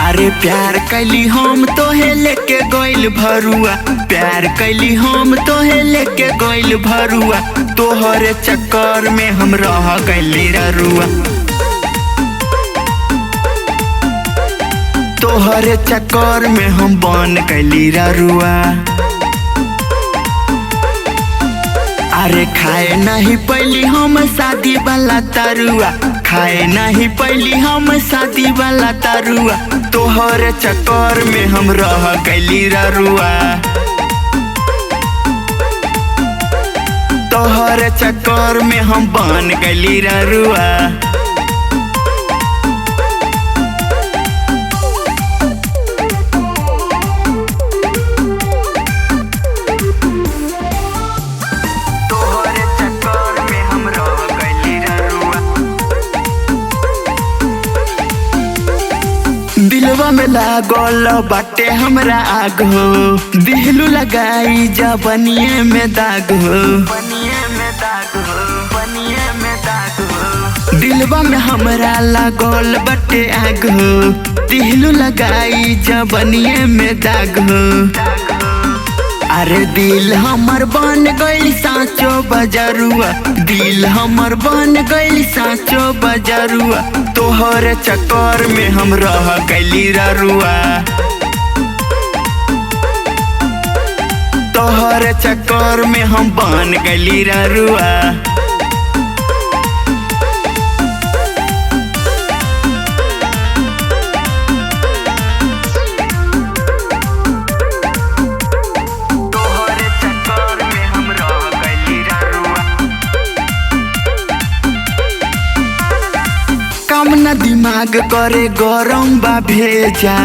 अरे प्यार कैली हम तोहे लेके गइल भरुआ, प्यार कैली हम तोहे लेके गइल भरुआ, तोहरे चक्कर में हम रह गइली ररुआ, तोहरे चक्कर में हम बन गइली ररुआ। अरे खाए नहीं पहली हम शादी वाला तरुआ, खाए नहीं पहली हम शादी वाला तरुआ, तोहरे चक्कर में हम रह गइली ररुआ, तोहरे चक्कर में हम बन गइली ररुआ। दिलवा में लागल बाटे हमरा आग हो, दिलू लगाई जा बनिए में दाग हो, दिलवा में हमरा लागल बाटे आग हो, दिलू लगाई जा बनिए में दाग हो। अरे दिल हमर बन गइल साँचो बजरुआ, दिल हमर बन गइल साँचो बजरुआ, तोहरे चक्कर में हम रह गइली ररुआ, तोहरे चक्कर में हम बन गइली ररुआ। काम ना दिमाग करे गरम बा भेजा,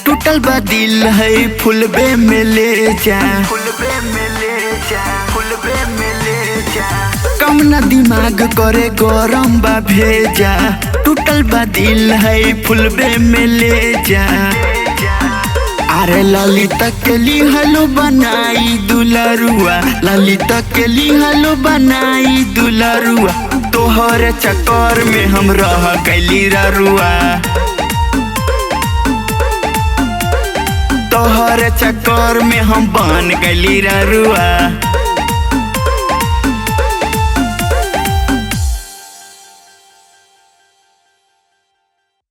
टूटल बा दिल है फुलबे में ले जा, फुलबे में ले जा, फुलबे में ले जा। काम ना दिमाग करे गरम बा भेजा, टूटल बा दिल है फुलबे में ले जा। अरे ललिता के लिहलो बनाई दुलरुआ, ललिता के लिहलो बनाई दुलरुआ, तोहरे चक्कर में हम रह गइली ररुआ, तोहरे चक्कर में हम बन गइली ररुआ।